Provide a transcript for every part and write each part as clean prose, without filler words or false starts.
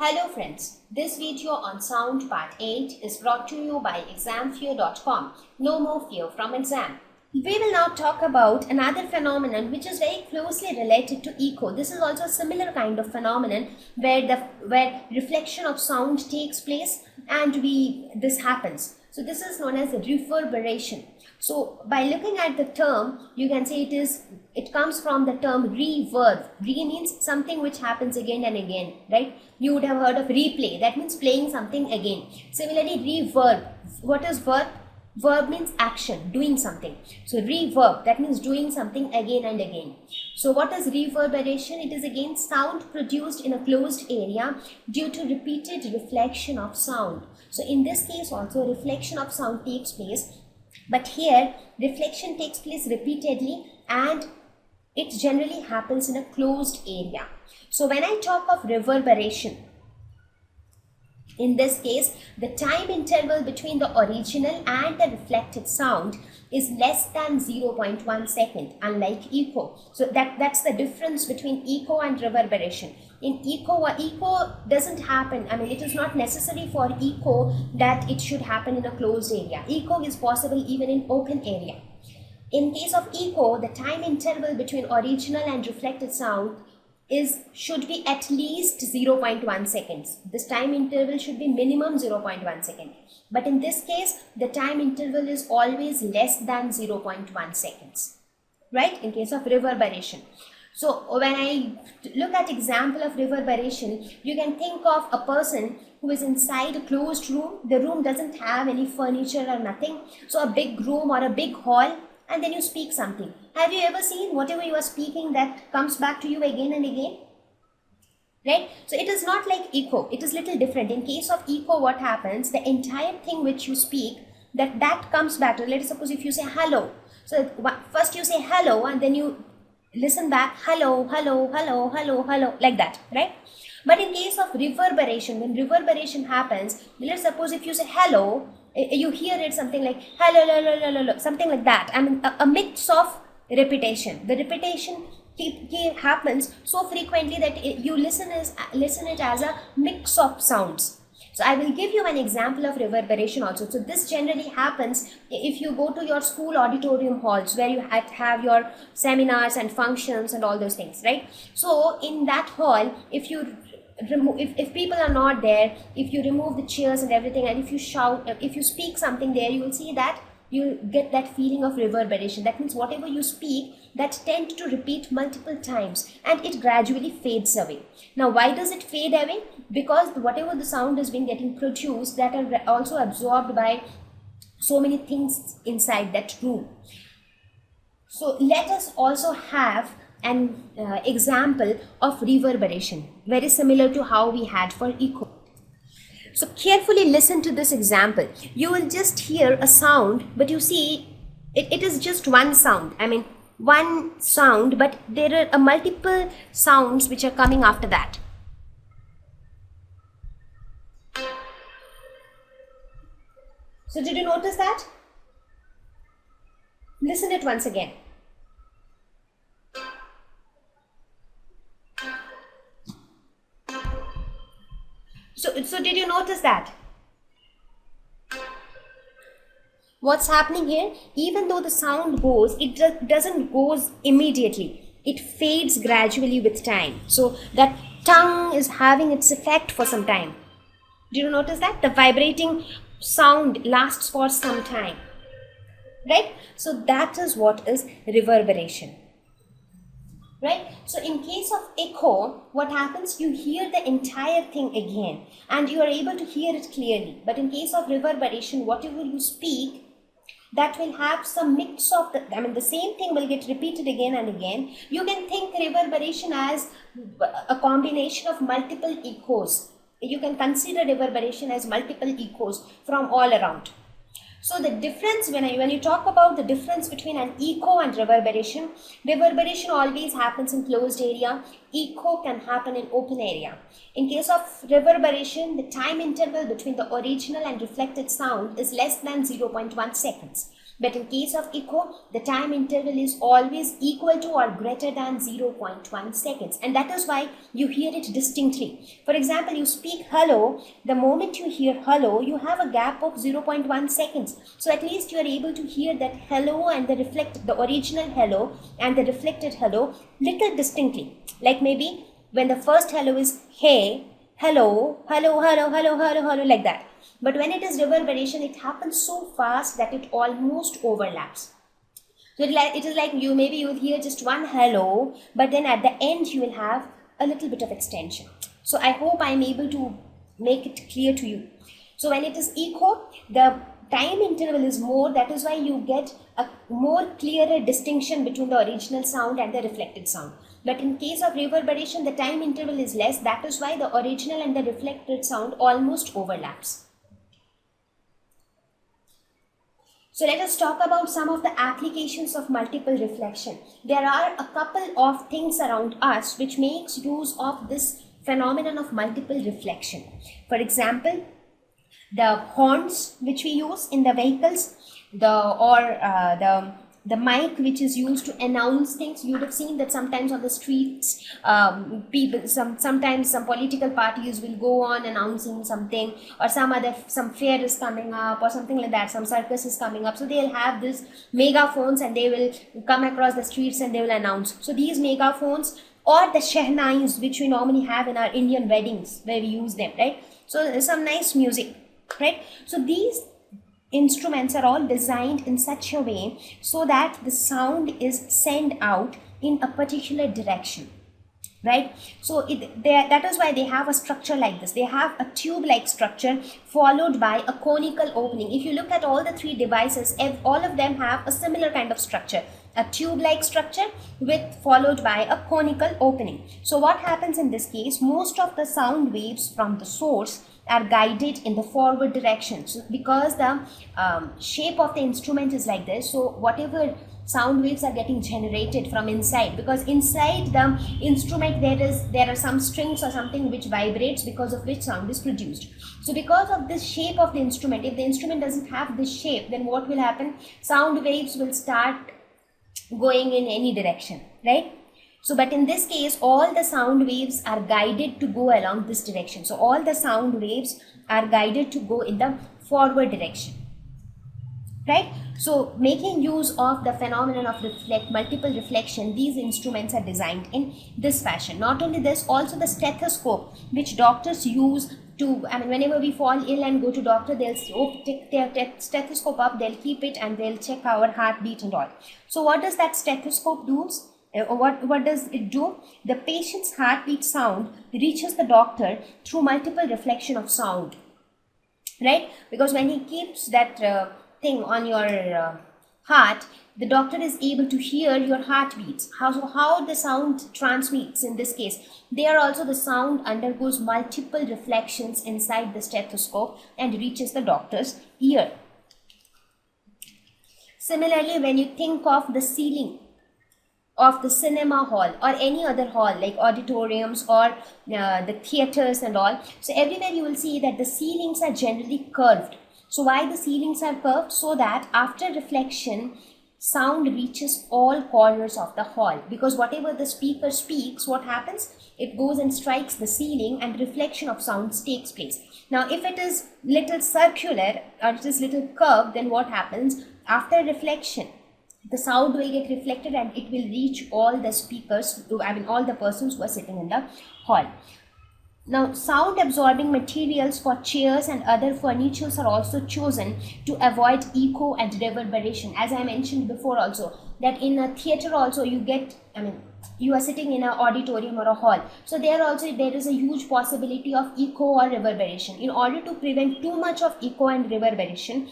Hello friends, this video on sound part 8 is brought to you by examfear.com. No more fear from exam. We will now talk about another phenomenon which is very closely related to echo. This is also a similar kind of phenomenon where reflection of sound takes place and this happens. So this is known as reverberation. So by looking at the term, you can say it comes from the term reverb. Re means something which happens again and again, right? You would have heard of replay. That means playing something again. Similarly, reverb. What is verb? Verb means action, doing something. So reverb, that means doing something again and again. So what is reverberation? It is again sound produced in a closed area due to repeated reflection of sound. So in this case also reflection of sound takes place. But here reflection takes place repeatedly and it generally happens in a closed area. So when I talk of reverberation, in this case, the time interval between the original and the reflected sound is less than 0.1 second, unlike echo. So that's the difference between echo and reverberation. In echo doesn't happen. I mean, it is not necessary for echo that it should happen in a closed area. Echo is possible even in open area. In case of echo, the time interval between original and reflected sound should be at least 0.1 seconds. This time interval should be minimum 0.1 second. But in this case, the time interval is always less than 0.1 seconds, right? In case of reverberation. So when I look at example of reverberation, you can think of a person who is inside a closed room. The room doesn't have any furniture or nothing. So a big room or a big hall, and then you speak something. Have you ever seen whatever you are speaking that comes back to you again and again? Right? So it is not like echo. It is little different. In case of echo, what happens? The entire thing which you speak, that comes back to, let us suppose if you say hello. So first you say hello and then you listen back, hello, hello, hello, hello, hello, like that, right? But in case of reverberation, when reverberation happens, let's suppose if you say hello, you hear it something like hello, hello, hello, hello, something like that. I mean, a mix of repetition. The repetition happens so frequently that you listen it as a mix of sounds. So I will give you an example of reverberation also. So this generally happens if you go to your school auditorium halls where you have your seminars and functions and all those things, right? So in that hall, if people are not there, if you remove the chairs and everything, and if you shout, if you speak something there, you will see that you get that feeling of reverberation. That means whatever you speak, that tend to repeat multiple times and it gradually fades away. Now why does it fade away? Because whatever the sound is being getting produced, that are also absorbed by so many things inside that room. So let us also have an example of reverberation, very similar to how we had for echo. So carefully listen to this example. You will just hear a sound, but you see it is just one sound. I mean one sound, but there are multiple sounds which are coming after that. So did you notice that? Listen it once again. So did you notice that? What's happening here? Even though the sound goes, it doesn't goes immediately. It fades gradually with time. So that tongue is having its effect for some time. Do you notice that? The vibrating sound lasts for some time. Right? So that is what is reverberation. Right? So in case of echo, what happens? You hear the entire thing again and you are able to hear it clearly. But in case of reverberation, whatever you speak, that will have some mix of the same thing will get repeated again and again. You can think reverberation as a combination of multiple echoes. You can consider reverberation as multiple echoes from all around. So the difference, when you talk about the difference between an echo and reverberation always happens in closed area. Echo can happen in open area. In case of reverberation, the time interval between the original and reflected sound is less than 0.1 seconds. But in case of echo, the time interval is always equal to or greater than 0.1 seconds, and that is why you hear it distinctly. For example, you speak hello, the moment you hear hello, you have a gap of 0.1 seconds. So at least you are able to hear that hello and the original hello and the reflected hello little distinctly. Like maybe when the first hello is hey, hello, hello, hello, hello, hello, hello, like that. But when it is reverberation, it happens so fast that it almost overlaps. So it is like you will hear just one hello, but then at the end you will have a little bit of extension. So I hope I am able to make it clear to you. So when it is echo, the time interval is more, that is why you get a more clearer distinction between the original sound and the reflected sound. But in case of reverberation, the time interval is less, that is why the original and the reflected sound almost overlaps. So let us talk about some of the applications of multiple reflection. There are a couple of things around us which makes use of this phenomenon of multiple reflection. For example, the horns which we use in the vehicles, the mic which is used to announce things. You would have seen that sometimes on the streets, sometimes some political parties will go on announcing something, or some fair is coming up or something like that, some circus is coming up. So they'll have this megaphones and they will come across the streets and they will announce. So these megaphones, or the shehnais which we normally have in our Indian weddings where we use them, right? So there's some nice music, right? So these instruments are all designed in such a way so that the sound is sent out in a particular direction, right? So that is why they have a structure like this. They have a tube-like structure followed by a conical opening. If you look at all the three devices, all of them have a similar kind of structure, a tube-like structure followed by a conical opening. So what happens in this case, most of the sound waves from the source are guided in the forward direction. So because the shape of the instrument is like this, so whatever sound waves are getting generated from inside, because inside the instrument there are some strings or something which vibrates, because of which sound is produced. So because of this shape of the instrument, if the instrument doesn't have this shape, then what will happen? Sound waves will start going in any direction, right? So, but in this case, all the sound waves are guided to go along this direction. So, all the sound waves are guided to go in the forward direction, right? So, making use of the phenomenon of multiple reflection, these instruments are designed in this fashion. Not only this, also the stethoscope, which doctors use to, whenever we fall ill and go to doctor, they'll take their stethoscope up, they'll keep it and they'll check our heartbeat and all. So, what does that stethoscope do? What does it do? The patient's heartbeat sound reaches the doctor through multiple reflection of sound, right? Because when he keeps that thing on your heart, the doctor is able to hear your heartbeats. How the sound transmits in this case? There also the sound undergoes multiple reflections inside the stethoscope and reaches the doctor's ear. Similarly, when you think of the ceiling of the cinema hall or any other hall like auditoriums or the theaters and all, so everywhere you will see that the ceilings are generally curved. So why the ceilings are curved? So that after reflection, sound reaches all corners of the hall, because whatever the speaker speaks, what happens? It goes and strikes the ceiling and reflection of sounds takes place. Now if it is little circular or it is little curved, then what happens? After reflection, the sound will get reflected and it will reach all the speakers, all the persons who are sitting in the hall. Now, sound absorbing materials for chairs and other furnitures are also chosen to avoid echo and reverberation. As I mentioned before also, that in a theater also you get, you are sitting in an auditorium or a hall. So there is a huge possibility of echo or reverberation. In order to prevent too much of echo and reverberation,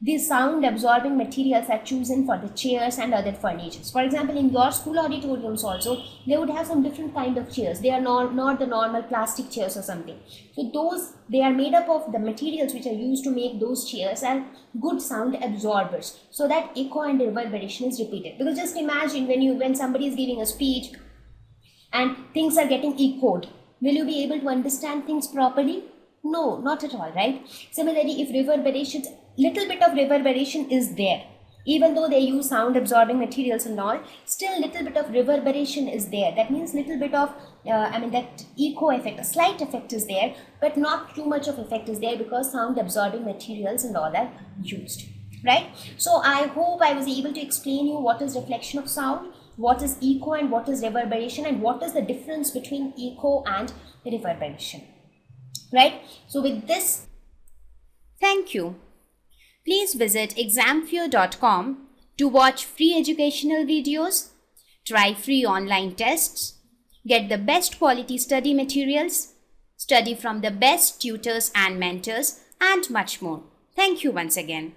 these sound absorbing materials are chosen for the chairs and other furnitures. For example, in your school auditoriums also, they would have some different kind of chairs. They are not the normal plastic chairs or something. So they are made up of the materials which are used to make those chairs and good sound absorbers, so that echo and reverberation is repeated. Because just imagine when somebody is giving a speech and things are getting echoed, will you be able to understand things properly? No, not at all, right? Similarly, if little bit of reverberation is there, Even though they use sound absorbing materials and all, still little bit of reverberation is there. That means little bit of that echo effect, a slight effect is there, but not too much of effect is there because sound absorbing materials and all are used, right? So I hope I was able to explain you what is reflection of sound, what is echo and what is reverberation, and what is the difference between echo and reverberation, right? So with this, thank you. Please visit examfear.com to watch free educational videos, try free online tests, get the best quality study materials, study from the best tutors and mentors, and much more. Thank you once again.